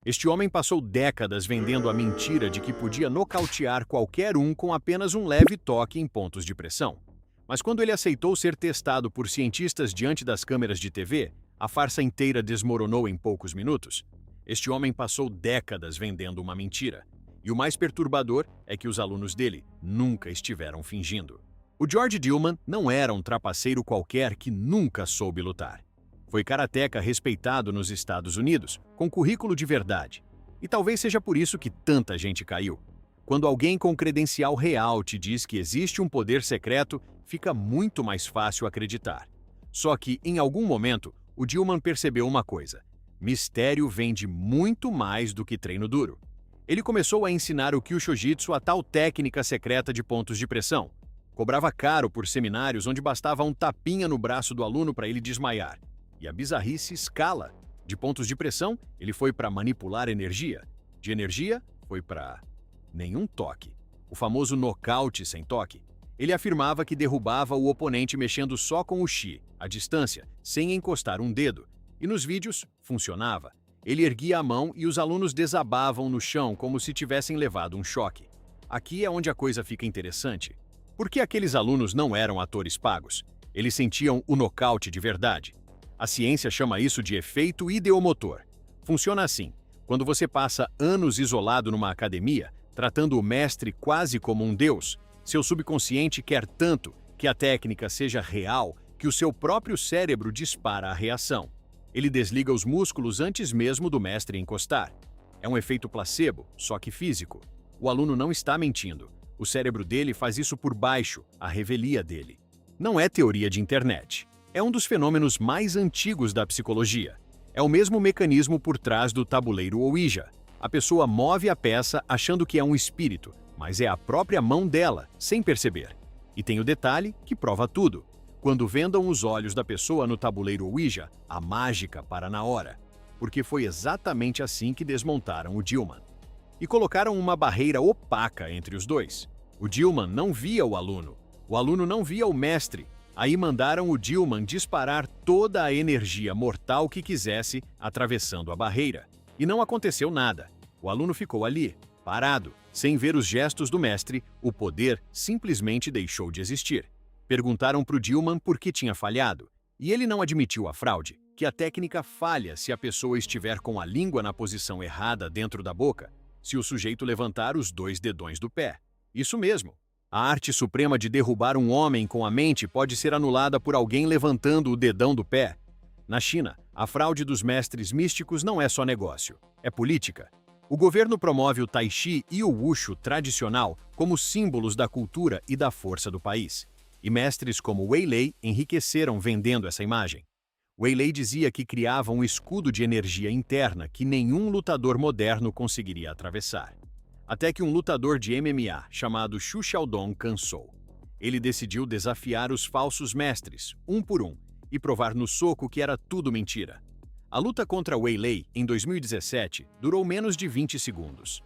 Este homem passou décadas vendendo a mentira de que podia nocautear qualquer um com apenas um leve toque em pontos de pressão. Mas quando ele aceitou ser testado por cientistas diante das câmeras de TV, a farsa inteira desmoronou em poucos minutos. Este homem passou décadas vendendo uma mentira. E o mais perturbador é que os alunos dele nunca estiveram fingindo. O George Dillman não era um trapaceiro qualquer que nunca soube lutar. Foi karateca respeitado nos Estados Unidos, com currículo de verdade. E talvez seja por isso que tanta gente caiu. Quando alguém com credencial real te diz que existe um poder secreto, fica muito mais fácil acreditar. Só que, em algum momento, o Dillman percebeu uma coisa: mistério vende muito mais do que treino duro. Ele começou a ensinar o Kyushu-jitsu, a tal técnica secreta de pontos de pressão. Cobrava caro por seminários onde bastava um tapinha no braço do aluno para ele desmaiar. E a bizarrice escala. De pontos de pressão, ele foi para manipular energia. De energia, foi para nenhum toque. O famoso nocaute sem toque. Ele afirmava que derrubava o oponente mexendo só com o chi, à distância, sem encostar um dedo. E nos vídeos, funcionava. Ele erguia a mão e os alunos desabavam no chão como se tivessem levado um choque. Aqui é onde a coisa fica interessante. Porque aqueles alunos não eram atores pagos. Eles sentiam o nocaute de verdade. A ciência chama isso de efeito ideomotor. Funciona assim: quando você passa anos isolado numa academia, tratando o mestre quase como um deus, seu subconsciente quer tanto que a técnica seja real que o seu próprio cérebro dispara a reação. Ele desliga os músculos antes mesmo do mestre encostar. É um efeito placebo, só que físico. O aluno não está mentindo. O cérebro dele faz isso por baixo, a revelia dele. Não é teoria de internet. É um dos fenômenos mais antigos da psicologia. É o mesmo mecanismo por trás do tabuleiro Ouija. A pessoa move a peça achando que é um espírito, mas é a própria mão dela, sem perceber. E tem o detalhe que prova tudo. Quando vendam os olhos da pessoa no tabuleiro Ouija, a mágica para na hora. Porque foi exatamente assim que desmontaram o Dillman. E colocaram uma barreira opaca entre os dois. O Dillman não via o aluno não via o mestre. Aí mandaram o Dillman disparar toda a energia mortal que quisesse, atravessando a barreira. E não aconteceu nada. O aluno ficou ali, parado, sem ver os gestos do mestre. O poder simplesmente deixou de existir. Perguntaram para o Dillman por que tinha falhado. E ele não admitiu a fraude, que a técnica falha se a pessoa estiver com a língua na posição errada dentro da boca, se o sujeito levantar os 2 dedões do pé. Isso mesmo. A arte suprema de derrubar um homem com a mente pode ser anulada por alguém levantando o dedão do pé. Na China, a fraude dos mestres místicos não é só negócio, é política. O governo promove o Tai Chi e o Wushu tradicional como símbolos da cultura e da força do país. E mestres como Wei Lei enriqueceram vendendo essa imagem. Wei Lei dizia que criava um escudo de energia interna que nenhum lutador moderno conseguiria atravessar. Até que um lutador de MMA chamado Xu Xiaodong cansou. Ele decidiu desafiar os falsos mestres, um por um, e provar no soco que era tudo mentira. A luta contra Wei Lei, em 2017, durou menos de 20 segundos.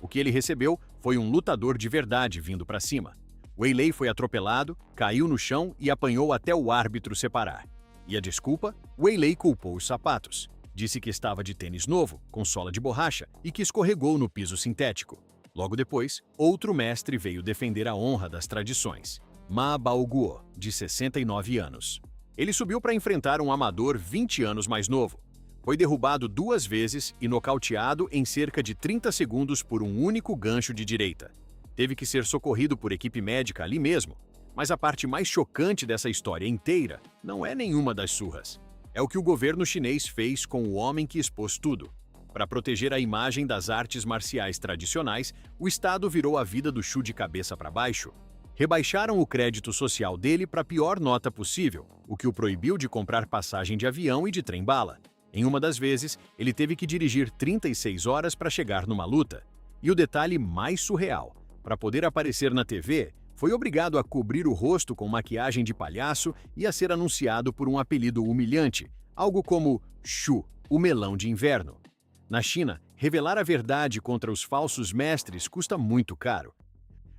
O que ele recebeu foi um lutador de verdade vindo para cima. Wei Lei foi atropelado, caiu no chão e apanhou até o árbitro separar. E a desculpa? Wei Lei culpou os sapatos. Disse que estava de tênis novo, com sola de borracha, e que escorregou no piso sintético. Logo depois, outro mestre veio defender a honra das tradições. Ma Baoguo, de 69 anos. Ele subiu para enfrentar um amador 20 anos mais novo. Foi derrubado 2 vezes e nocauteado em cerca de 30 segundos por um único gancho de direita. Teve que ser socorrido por equipe médica ali mesmo. Mas a parte mais chocante dessa história inteira não é nenhuma das surras. É o que o governo chinês fez com o homem que expôs tudo. Para proteger a imagem das artes marciais tradicionais, o Estado virou a vida do Xu de cabeça para baixo. Rebaixaram o crédito social dele para a pior nota possível, o que o proibiu de comprar passagem de avião e de trem-bala. Em uma das vezes, ele teve que dirigir 36 horas para chegar numa luta. E o detalhe mais surreal: para poder aparecer na TV, foi obrigado a cobrir o rosto com maquiagem de palhaço e a ser anunciado por um apelido humilhante, algo como Xu, o melão de inverno. Na China, revelar a verdade contra os falsos mestres custa muito caro.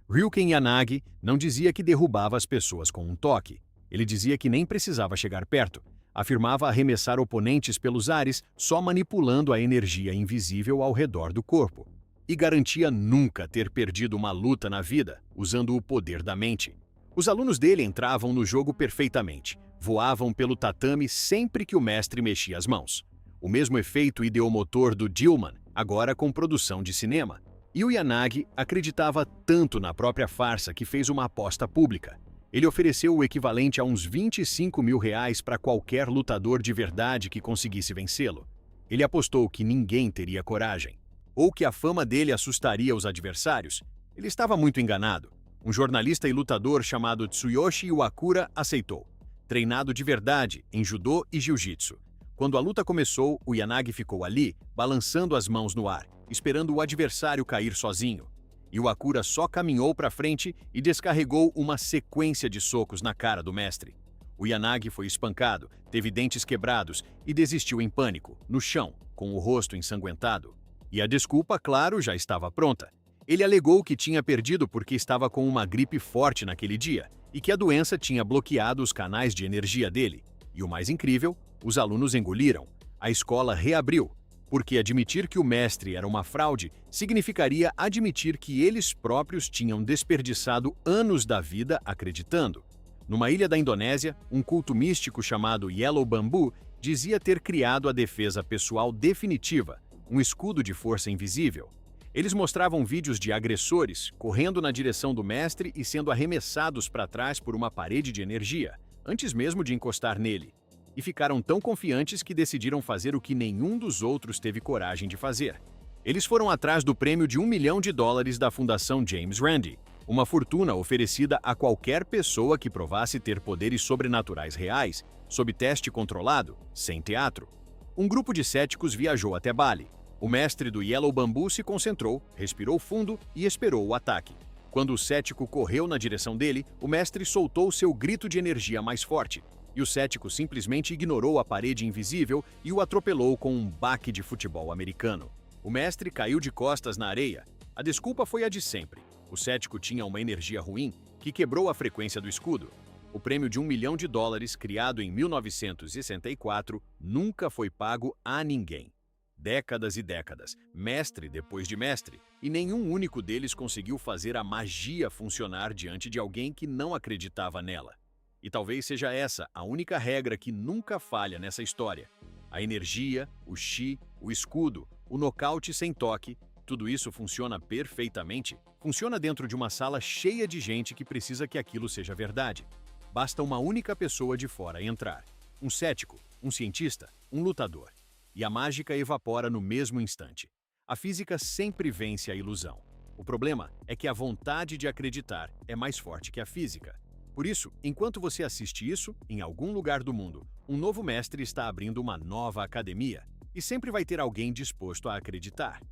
Ryuken Yanagi não dizia que derrubava as pessoas com um toque. Ele dizia que nem precisava chegar perto. Afirmava arremessar oponentes pelos ares só manipulando a energia invisível ao redor do corpo. E garantia nunca ter perdido uma luta na vida, usando o poder da mente. Os alunos dele entravam no jogo perfeitamente, voavam pelo tatame sempre que o mestre mexia as mãos. O mesmo efeito ideomotor do Dillman, agora com produção de cinema. E o Yanagi acreditava tanto na própria farsa que fez uma aposta pública. Ele ofereceu o equivalente a uns R$ 25 mil para qualquer lutador de verdade que conseguisse vencê-lo. Ele apostou que ninguém teria coragem, ou que a fama dele assustaria os adversários. Ele estava muito enganado. Um jornalista e lutador chamado Tsuyoshi Iwakura aceitou. Treinado de verdade em judô e jiu-jitsu. Quando a luta começou, o Yanagi ficou ali, balançando as mãos no ar, esperando o adversário cair sozinho. Iwakura só caminhou para frente e descarregou uma sequência de socos na cara do mestre. O Yanagi foi espancado, teve dentes quebrados e desistiu em pânico, no chão, com o rosto ensanguentado. E a desculpa, claro, já estava pronta. Ele alegou que tinha perdido porque estava com uma gripe forte naquele dia e que a doença tinha bloqueado os canais de energia dele. E o mais incrível, os alunos engoliram. A escola reabriu, porque admitir que o mestre era uma fraude significaria admitir que eles próprios tinham desperdiçado anos da vida acreditando. Numa ilha da Indonésia, um culto místico chamado Yellow Bamboo dizia ter criado a defesa pessoal definitiva, um escudo de força invisível. Eles mostravam vídeos de agressores correndo na direção do mestre e sendo arremessados para trás por uma parede de energia, antes mesmo de encostar nele. E ficaram tão confiantes que decidiram fazer o que nenhum dos outros teve coragem de fazer. Eles foram atrás do prêmio de $1 milhão da Fundação James Randi, uma fortuna oferecida a qualquer pessoa que provasse ter poderes sobrenaturais reais, sob teste controlado, sem teatro. Um grupo de céticos viajou até Bali. O mestre do Yellow Bamboo se concentrou, respirou fundo e esperou o ataque. Quando o cético correu na direção dele, o mestre soltou seu grito de energia mais forte. E o cético simplesmente ignorou a parede invisível e o atropelou com um baque de futebol americano. O mestre caiu de costas na areia. A desculpa foi a de sempre. O cético tinha uma energia ruim que quebrou a frequência do escudo. O prêmio de $1 milhão, criado em 1964, nunca foi pago a ninguém. Décadas e décadas, mestre depois de mestre, e nenhum único deles conseguiu fazer a magia funcionar diante de alguém que não acreditava nela. E talvez seja essa a única regra que nunca falha nessa história. A energia, o chi, o escudo, o nocaute sem toque, tudo isso funciona perfeitamente. Funciona dentro de uma sala cheia de gente que precisa que aquilo seja verdade. Basta uma única pessoa de fora entrar. Um cético, um cientista, um lutador. E a mágica evapora no mesmo instante. A física sempre vence a ilusão. O problema é que a vontade de acreditar é mais forte que a física. Por isso, enquanto você assiste isso, em algum lugar do mundo, um novo mestre está abrindo uma nova academia. E sempre vai ter alguém disposto a acreditar.